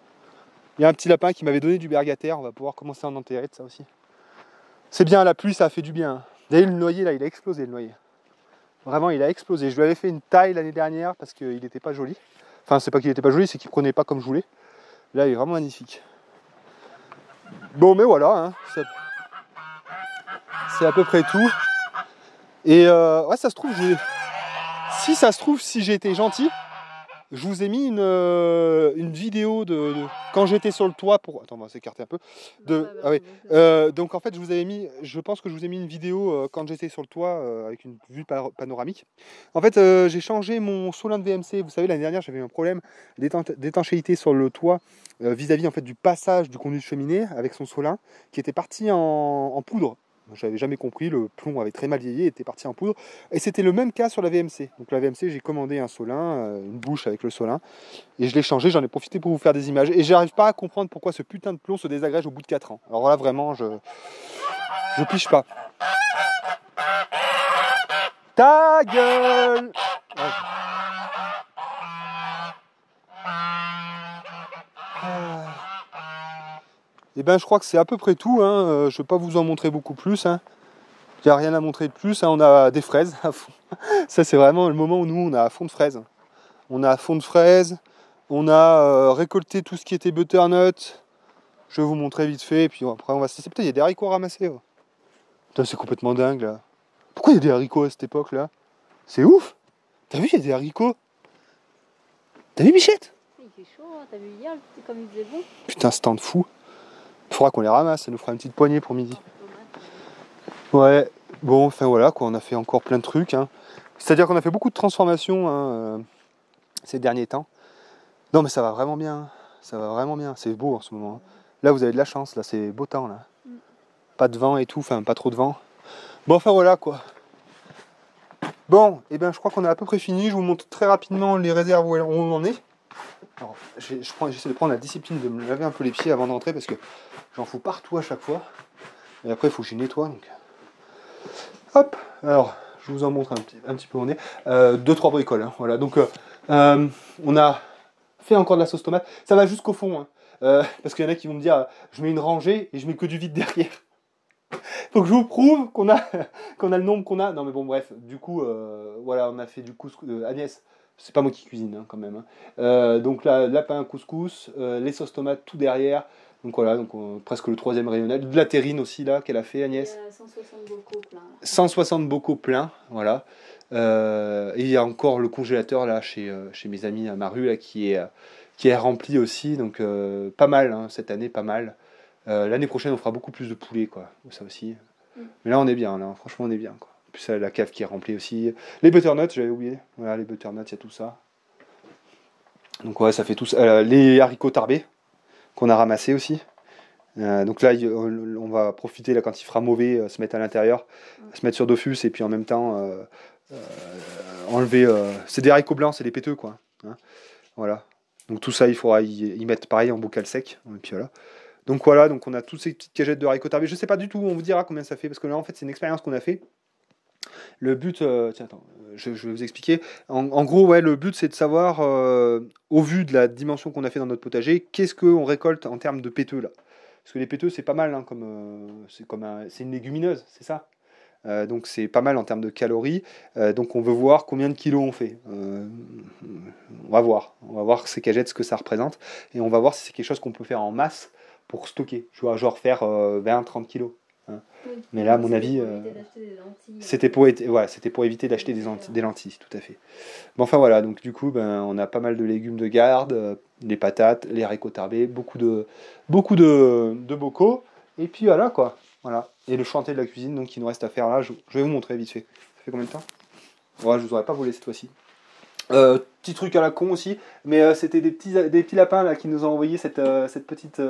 Il y a un petit lapin qui m'avait donné du bergater, on va pouvoir commencer à en enterrer de ça aussi. C'est bien, la pluie, ça a fait du bien. D'ailleurs, le noyer, là, il a explosé, le noyer. Vraiment, il a explosé. Je lui avais fait une taille l'année dernière parce qu'il n'était pas joli. Enfin, c'est pas qu'il était pas joli, c'est qu'il prenait pas comme je voulais. Là, il est vraiment magnifique. Bon, mais voilà, hein, c'est à peu près tout. Et ouais, ça se trouve, si ça se trouve, si j'ai été gentil, je vous ai mis une vidéo de quand j'étais sur le toit pour. Attends, on va s'écarter un peu. Ah oui. Donc en fait, je pense que je vous ai mis une vidéo quand j'étais sur le toit avec une vue panoramique. En fait, j'ai changé mon Solin de VMC. Vous savez, l'année dernière, j'avais un problème d'étanchéité sur le toit vis-à-vis en fait du passage du conduit de cheminée avec son Solin qui était parti en poudre. J'avais jamais compris, le plomb avait très mal vieilli, était parti en poudre. Et c'était le même cas sur la VMC. Donc la VMC, j'ai commandé un Solin, une bouche avec le Solin, et je l'ai changé, j'en ai profité pour vous faire des images. Et j'arrive pas à comprendre pourquoi ce putain de plomb se désagrège au bout de 4 ans. Alors là, vraiment, je pige pas. Ta gueule! Et ben je crois que c'est à peu près tout, hein. Je vais pas vous en montrer beaucoup plus, hein. Il n'y a rien à montrer de plus, hein. On a des fraises à fond. Ça c'est vraiment le moment où nous on a à fond de fraises. On a à fond de fraises, on a récolté tout ce qui était butternut. Je vais vous montrer vite fait, et puis après on va se laisser. Putain, il y a des haricots ramassés. Ouais. Putain, c'est complètement dingue là. Pourquoi il y a des haricots à cette époque là? C'est ouf! T'as vu, il y a des haricots? T'as vu, Bichette? Il fait chaud, hein. T'as vu hier, comme il faisait bon. Putain, ce temps de fou. Il faudra qu'on les ramasse, ça nous fera une petite poignée pour midi. Ouais, bon, enfin voilà, quoi, on a fait encore plein de trucs. Hein. C'est-à-dire qu'on a fait beaucoup de transformations hein, ces derniers temps. Non, mais ça va vraiment bien. Ça va vraiment bien. C'est beau en ce moment. Hein. Là, vous avez de la chance, là, c'est beau temps, là. Pas de vent et tout, enfin, pas trop de vent. Bon, enfin voilà, quoi. Bon, et ben, je crois qu'on a à peu près fini. Je vous montre très rapidement les réserves où on en est. Alors, j'essaie de prendre la discipline de me laver un peu les pieds avant d'entrer parce que j'en fous partout à chaque fois. Et après, il faut que j'y nettoie. Donc... Hop, alors, je vous en montre un petit peu où on est. 2-3 bricoles, hein, voilà. Donc, on a fait encore de la sauce tomate. Ça va jusqu'au fond, hein. Parce qu'il y en a qui vont me dire, je mets une rangée et je mets que du vide derrière. Faut que je vous prouve qu'on a, qu'on a le nombre qu'on a. Non mais bon, bref, du coup, voilà, on a fait du couscous. Agnès, c'est pas moi qui cuisine hein, quand même. Hein. Donc là, lapin, couscous, les sauces tomates, tout derrière. Donc voilà, donc presque le 3e rayonnage. De la terrine aussi là qu'elle a fait Agnès. Il y a 160 bocaux pleins. 160 bocaux pleins, voilà. Et il y a encore le congélateur là chez mes amis à Maru là qui est rempli aussi. Donc pas mal hein, cette année, pas mal. L'année prochaine on fera beaucoup plus de poulet quoi, ça aussi. Mais là on est bien, là, franchement on est bien quoi. En plus la cave qui est remplie aussi. Les butternuts, j'avais oublié. Voilà les butternuts, il y a tout ça. Donc ouais, ça fait tout ça. Les haricots tarbés qu'on a ramassés aussi. Donc là, on va profiter là quand il fera mauvais, se mettre à l'intérieur, se mettre sur Dofus et puis en même temps enlever. C'est des haricots blancs, c'est des péteux quoi. Hein, voilà. Donc tout ça, il faudra y mettre pareil en bocal sec. Et puis voilà. Donc voilà, donc on a toutes ces petites cagettes de haricots tarbés. Je sais pas du tout, on vous dira combien ça fait parce que là en fait c'est une expérience qu'on a fait. Le but, tiens attends, je vais vous expliquer. En gros, ouais, le but c'est de savoir au vu de la dimension qu'on a fait dans notre potager, qu'est-ce qu'on récolte en termes de péteux là. Parce que les péteux, c'est pas mal, hein, c'est une légumineuse, c'est ça. Donc c'est pas mal en termes de calories. Donc on veut voir combien de kilos on fait. On va voir ces cagettes, ce que ça représente. Et on va voir si c'est quelque chose qu'on peut faire en masse pour stocker. Je vois genre faire 20-30 kilos. Hein. Oui. Mais là, à mon avis, c'était pour éviter d'acheter des lentilles, tout à fait. Bon, enfin voilà, donc du coup, on a pas mal de légumes de garde, les patates, les haricots tarbés, beaucoup de bocaux, et puis voilà quoi. Voilà. Et le chantier de la cuisine, donc il nous reste à faire là, je vais vous montrer vite fait. Ça fait combien de temps? Ouais, je vous aurais pas volé cette fois-ci. Petit truc à la con aussi, mais c'était des petits lapins là qui nous ont envoyé cette petite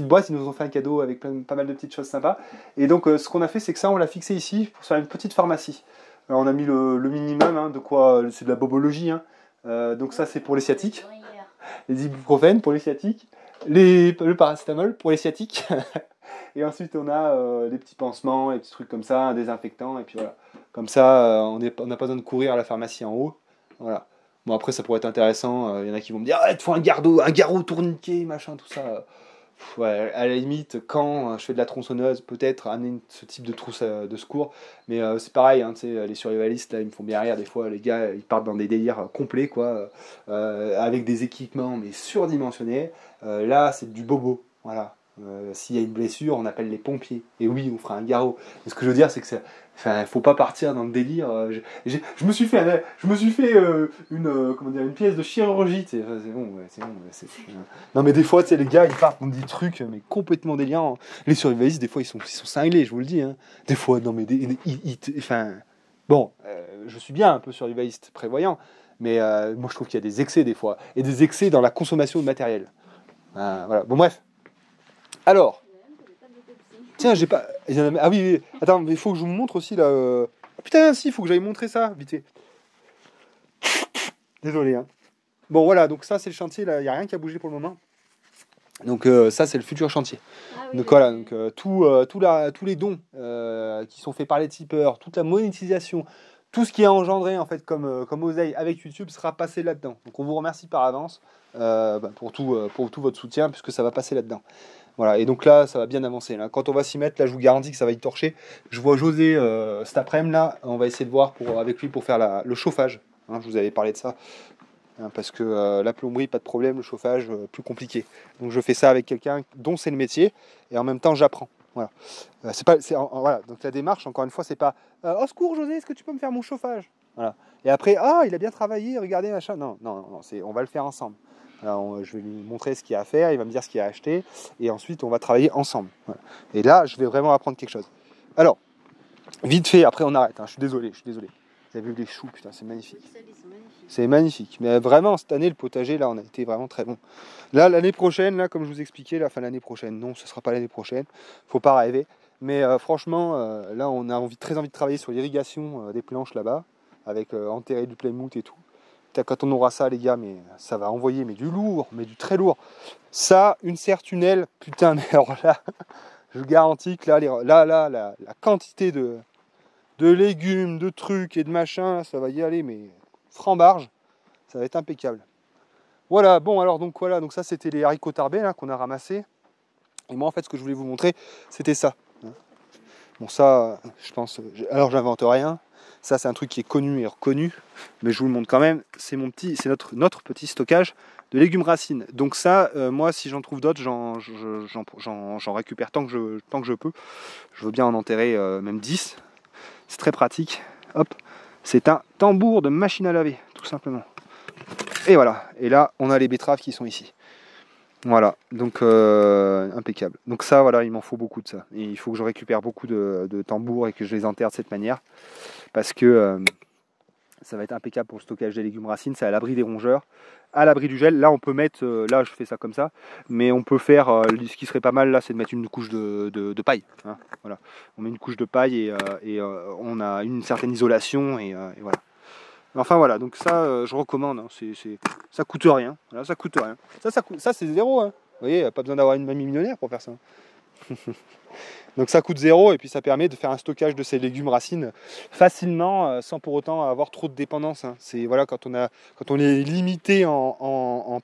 boîte. Ils nous ont fait un cadeau avec pas mal de petites choses sympas. Et donc ce qu'on a fait, c'est que ça, on l'a fixé ici pour faire une petite pharmacie. Alors, on a mis le minimum, hein, de quoi, c'est de la bobologie. Hein. Donc ça, c'est pour les sciatiques, les ibuprofènes pour les sciatiques, le paracétamol pour les sciatiques. Et ensuite, on a des petits pansements, des petits trucs comme ça, un désinfectant, et puis voilà. Comme ça, on n'a pas besoin de courir à la pharmacie en haut. Voilà. Bon, après, ça pourrait être intéressant. Il y en a qui vont me dire, ah, il te faut un garrot tourniquet, machin, tout ça. Ouais, à la limite, quand je fais de la tronçonneuse, peut-être amener ce type de trousse de secours. Mais c'est pareil, hein, les survivalistes, là, ils me font bien rire. Des fois, les gars, ils partent dans des délires complets, quoi, avec des équipements, mais surdimensionnés. Là, c'est du bobo. Voilà. S'il y a une blessure, on appelle les pompiers. Et oui, on fera un garrot. Mais ce que je veux dire, c'est que faut pas partir dans le délire. Je me suis fait, une pièce de chirurgie. C'est bon, ouais, c'est bon. Non, mais des fois, les gars, ils partent dans des trucs mais complètement délirants. Les survivalistes, des fois, ils sont cinglés, je vous le dis. Hein. Des fois, non, mais bon, je suis bien un peu survivaliste, prévoyant. Mais moi, je trouve qu'il y a des excès des fois. Et des excès dans la consommation de matériel. Voilà. Bon, bref. Alors, tiens, j'ai pas. Ah oui, attends, mais il faut que je vous montre aussi là. Putain, si, il faut que j'aille montrer ça, vite fait. Désolé, hein. Bon, voilà, donc ça, c'est le chantier, là, il n'y a rien qui a bougé pour le moment. Donc, ça, c'est le futur chantier. Ah, oui, donc, voilà, donc, tous les dons qui sont faits par les tipeurs, toute la monétisation, tout ce qui est engendré, en fait, comme oseille avec YouTube sera passé là-dedans. Donc, on vous remercie par avance pour tout votre soutien, puisque ça va passer là-dedans. Voilà, et donc là, ça va bien avancer. Là. Quand on va s'y mettre, là, je vous garantis que ça va y torcher. Je vois José cet après-midi, là, on va essayer de voir avec lui pour faire le chauffage. Hein, je vous avais parlé de ça. Hein, parce que la plomberie, pas de problème, le chauffage, plus compliqué. Donc je fais ça avec quelqu'un dont c'est le métier, et en même temps, j'apprends. Voilà. Voilà. Donc la démarche, encore une fois, c'est pas au secours, José, est-ce que tu peux me faire mon chauffage? Voilà. Et après, il a bien travaillé, regardez, machin. Non, on va le faire ensemble. Alors, je vais lui montrer ce qu'il y a à faire, il va me dire ce qu'il y a à acheter, et ensuite on va travailler ensemble. Voilà. Et là, je vais vraiment apprendre quelque chose. Alors, vite fait, après on arrête, hein. Je suis désolé. Vous avez vu les choux, putain, c'est magnifique. C'est magnifique. Mais vraiment, cette année, le potager, là, on a été vraiment très bon. Là, l'année prochaine, là, comme je vous expliquais, l'année prochaine, non, ce ne sera pas l'année prochaine, faut pas rêver. Mais franchement, là, on a très envie de travailler sur l'irrigation des planches là-bas, avec enterrer du Plymouth et tout. Quand on aura ça, les gars, mais ça va envoyer du lourd, mais du très lourd. Ça, une serre tunnel, putain, mais alors là, je garantis que là, la quantité de légumes, de trucs et de machins, ça va y aller, mais franc-barge, ça va être impeccable. Voilà, bon, alors, donc ça, c'était les haricots tarbés là, qu'on a ramassés. Et moi, en fait, ce que je voulais vous montrer, c'était ça. Bon, ça, je pense, alors j'invente rien. Ça, c'est un truc qui est connu et reconnu, mais je vous le montre quand même. C'est notre petit stockage de légumes racines. Donc ça, moi, si j'en trouve d'autres, j'en récupère tant que je peux. Je veux bien en enterrer même 10. C'est très pratique. Hop, c'est un tambour de machine à laver, tout simplement. Et voilà. Et là, on a les betteraves qui sont ici. Voilà, donc impeccable. Donc ça, voilà, il m'en faut beaucoup de ça. Et il faut que je récupère beaucoup de tambours et que je les enterre de cette manière. Parce que ça va être impeccable pour le stockage des légumes racines. C'est à l'abri des rongeurs, à l'abri du gel. Là, on peut mettre, là, je fais ça comme ça. Mais on peut faire, ce qui serait pas mal, là, c'est de mettre une couche de paille. Hein, voilà. On met une couche de paille et on a une certaine isolation et voilà. Enfin voilà, donc ça je recommande, hein. Ça coûte rien, voilà, ça coûte rien. Ça c'est zéro, hein. Vous voyez, pas besoin d'avoir une mamie millionnaire pour faire ça. Donc ça coûte zéro et puis ça permet de faire un stockage de ces légumes racines facilement sans pour autant avoir trop de dépendance. Hein. C'est voilà, quand on est limité en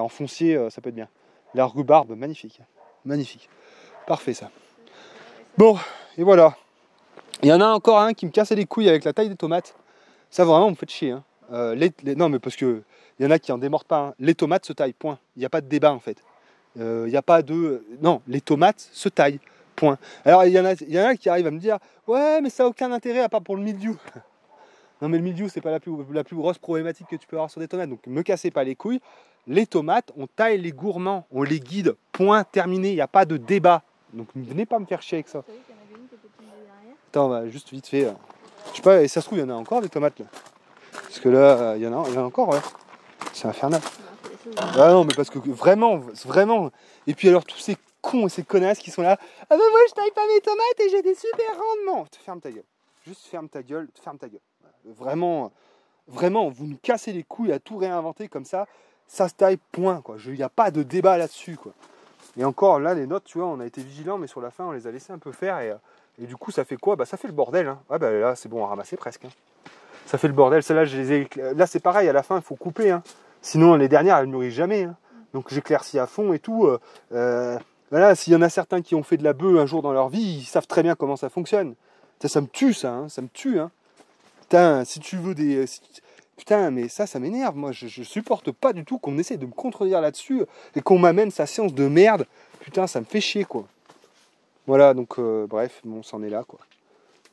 foncier, ça peut être bien. La rhubarbe, magnifique, magnifique, parfait ça. Bon, et voilà. Il y en a encore un qui me cassait les couilles avec la taille des tomates. Ça vraiment, vous me faites chier. Hein. Non, mais parce que il y en a qui en démordent pas. Hein. Les tomates se taillent, point. Il n'y a pas de débat en fait. Il n'y a pas de... Non, les tomates se taillent, point. Alors il y en a qui arrivent à me dire « Ouais, mais ça n'a aucun intérêt à part pour le mildiou. » Non, mais le mildiou, c'est pas la plus grosse problématique que tu peux avoir sur des tomates. Donc me cassez pas les couilles. Les tomates, on taille les gourmands, on les guide, point, terminé. Il n'y a pas de débat. Donc venez pas me faire chier avec ça. Attends, juste vite fait. Je sais pas, et ça se trouve, il y en a encore des tomates là. Parce que là, il y en a encore, ouais. C'est infernal. Ah non, mais parce que vraiment, vraiment. Et puis alors, tous ces cons et ces connasses qui sont là. Ah ben moi, je taille pas mes tomates et j'ai des super rendements. Ferme ta gueule. Juste ferme ta gueule, ferme ta gueule. Vraiment, vraiment, vous nous cassez les couilles à tout réinventer comme ça. Ça se taille, point, quoi. Il n'y a pas de débat là-dessus, quoi. Et encore, là, les notes, tu vois, on a été vigilants, mais sur la fin, on les a laissés un peu faire. Et du coup, ça fait quoi? Bah, ça fait le bordel. Hein. Ouais, bah, là, c'est bon à ramasser presque. Hein. Ça fait le bordel. Celle-là, je les ai... Là, c'est pareil, à la fin, il faut couper. Hein. Sinon, les dernières, elles ne mûrissent jamais. Hein. Donc, j'éclaircis à fond et tout. Voilà, s'il y en a certains qui ont fait de la bœuf un jour dans leur vie, ils savent très bien comment ça fonctionne. Ça me tue, ça. Hein. Ça me tue. Hein. Putain, si tu veux des... Putain, mais ça m'énerve. Moi, je supporte pas du tout qu'on essaie de me contredire là-dessus et qu'on m'amène sa science de merde. Putain, ça me fait chier, quoi. Voilà, donc, bref, bon, on s'en est là, quoi.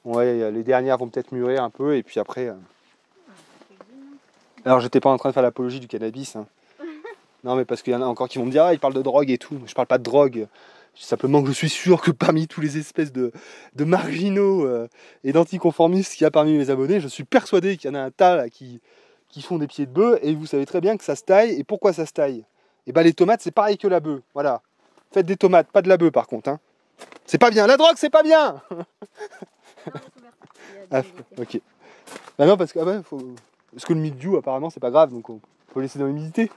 Ouais, les dernières vont peut-être mûrir un peu, et puis après... Alors, j'étais pas en train de faire l'apologie du cannabis, hein. Non, mais parce qu'il y en a encore qui vont me dire, ah, il parle de drogue et tout. Je parle pas de drogue. Simplement que je suis sûr que parmi tous les espèces de marginaux et d'anticonformistes qu'il y a parmi mes abonnés, je suis persuadé qu'il y en a un tas là, qui font des pieds de bœuf, et vous savez très bien que ça se taille. Et pourquoi ça se taille? Et ben les tomates, c'est pareil que la bœuf. Voilà. Faites des tomates, pas de la bœuf par contre. Hein. C'est pas bien. La drogue, c'est pas bien. Ah, ok. Bah non, parce que, parce que le mildiou, apparemment, c'est pas grave, donc on peut laisser dans l'humidité.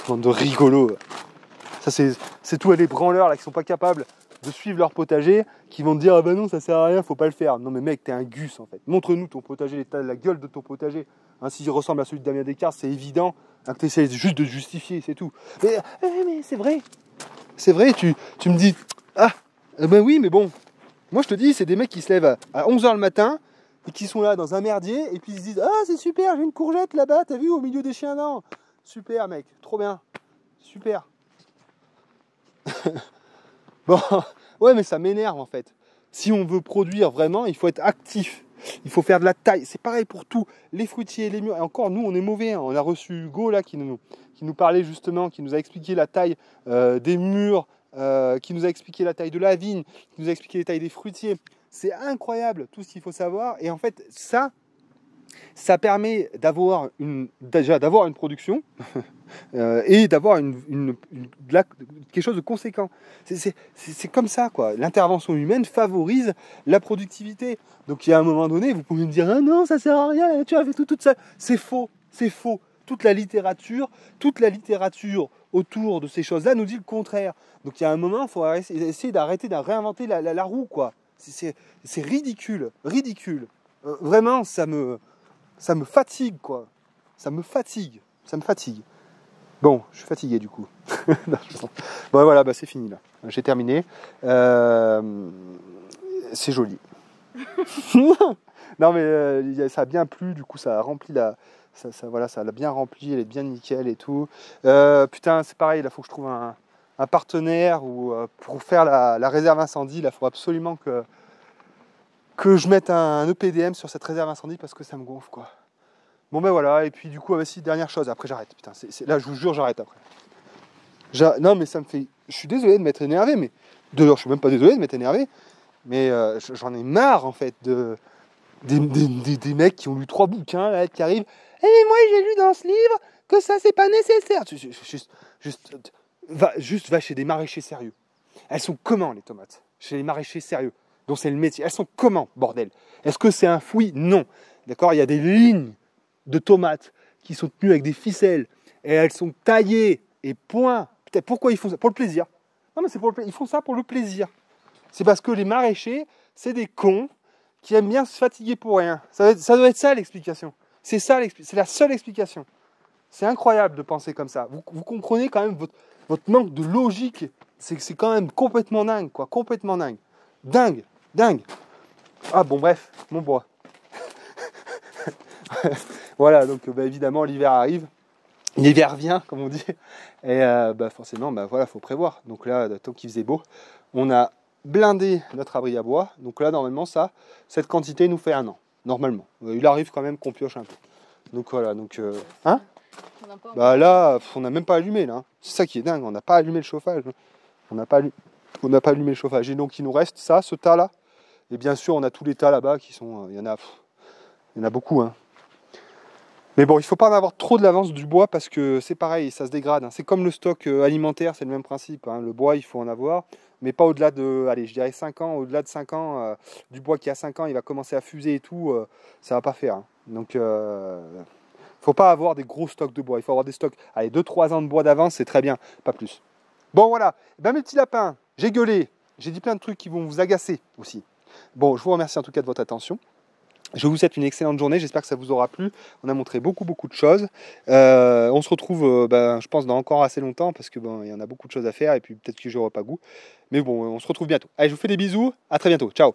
Bande de rigolos. Ça, c'est tous les branleurs là, qui sont pas capables de suivre leur potager, qui vont te dire, ah bah non, ça sert à rien, faut pas le faire. Non mais mec, t'es un gus en fait. Montre-nous ton potager, l'état de la gueule de ton potager. Hein, s'il ressemble à celui de Damien Descartes, c'est évident. Hein, que tu essaies juste de justifier, c'est tout. Mais c'est vrai. C'est vrai, tu me dis, ah, ben oui, mais bon. Moi je te dis, c'est des mecs qui se lèvent à 11h le matin, et qui sont là dans un merdier, et puis ils se disent, ah c'est super, j'ai une courgette là-bas, t'as vu, au milieu des chiens dents. Super mec, trop bien. Super. Bon, ouais, mais ça m'énerve en fait. Si on veut produire vraiment, il faut être actif. Il faut faire de la taille. C'est pareil pour tout. Les fruitiers, les mûrs. Et encore, nous, on est mauvais. Hein. On a reçu Hugo là qui nous parlait justement, qui nous a expliqué la taille des mûrs, qui nous a expliqué la taille de la vigne, qui nous a expliqué la taille des fruitiers. C'est incroyable tout ce qu'il faut savoir. Et en fait, ça permet d'avoir une production et d'avoir quelque chose de conséquent. C'est comme ça, quoi. L'intervention humaine favorise la productivité. Donc il y a un moment donné, vous pouvez me dire ah non, ça sert à rien, tu as fait tout ça. C'est faux, c'est faux. Toute la littérature autour de ces choses-là nous dit le contraire. Donc il y a un moment, il faut essayer d'arrêter de réinventer la roue, quoi. C'est ridicule, ridicule. Vraiment, ça me fatigue, quoi. Ça me fatigue. Bon, je suis fatigué du coup. Bon voilà, bah, c'est fini là. J'ai terminé. C'est joli. Non mais ça a bien plu, du coup ça a rempli voilà, ça l'a bien rempli, elle est bien nickel et tout. Putain, c'est pareil, il faut que je trouve un partenaire pour faire la réserve incendie. Il faut absolument que je mette un EPDM sur cette réserve incendie parce que ça me gonfle, quoi. Bon ben voilà, et puis du coup, si, dernière chose, après j'arrête, putain, là je vous jure, j'arrête après. Non mais ça me fait, je suis désolé de m'être énervé, mais, d'ailleurs je suis même pas désolé de m'être énervé, mais j'en ai marre en fait des mecs qui ont lu 3 bouquins, là, qui arrivent, eh mais moi j'ai lu dans ce livre que ça c'est pas nécessaire, juste va chez des maraîchers sérieux. Elles sont comment les tomates? Chez les maraîchers sérieux, dont c'est le métier, elles sont comment, bordel? Est-ce que c'est un fouillis? Non, d'accord, il y a des lignes de tomates qui sont tenues avec des ficelles et elles sont taillées et point. Peut-être pourquoi ils font ça? Pour le plaisir. Non mais ils font ça pour le plaisir. C'est parce que les maraîchers, c'est des cons qui aiment bien se fatiguer pour rien. Ça doit être ça l'explication. C'est la seule explication. C'est incroyable de penser comme ça. Vous comprenez quand même votre manque de logique. C'est quand même complètement dingue, quoi. Complètement dingue. Dingue. Ah bon bref, mon bois. Voilà, donc évidemment l'hiver arrive, l'hiver vient comme on dit, et forcément voilà, faut prévoir. Donc là, tant qu'il faisait beau, on a blindé notre abri à bois, donc là normalement cette quantité nous fait 1 an, normalement. Il arrive quand même qu'on pioche un peu. Donc voilà, donc hein, bah là, on n'a même pas allumé là, c'est ça qui est dingue, on n'a pas allumé le chauffage, on n'a pas allumé le chauffage, et donc il nous reste ce tas là, Et bien sûr, on a tous les tas là-bas qui sont... Il y en a beaucoup. Hein. Mais bon, il ne faut pas en avoir trop de l'avance du bois parce que c'est pareil, ça se dégrade. Hein. C'est comme le stock alimentaire, c'est le même principe. Hein. Le bois, il faut en avoir, mais pas au-delà de, allez, je dirais 5 ans. Au-delà de 5 ans, du bois qui a 5 ans, il va commencer à fuser et tout, ça va pas faire. Hein. Donc, faut pas avoir des gros stocks de bois. Il faut avoir des stocks, allez, 2-3 ans de bois d'avance, c'est très bien, pas plus. Bon, voilà. Ben, mes petits lapins, j'ai gueulé. J'ai dit plein de trucs qui vont vous agacer aussi. Bon, je vous remercie en tout cas de votre attention. Je vous souhaite une excellente journée, j'espère que ça vous aura plu. On a montré beaucoup de choses. On se retrouve, je pense, dans encore assez longtemps, parce que il y en a beaucoup de choses à faire, et puis peut-être que j'aurai pas goût. Mais bon, on se retrouve bientôt. Allez, je vous fais des bisous, à très bientôt, ciao.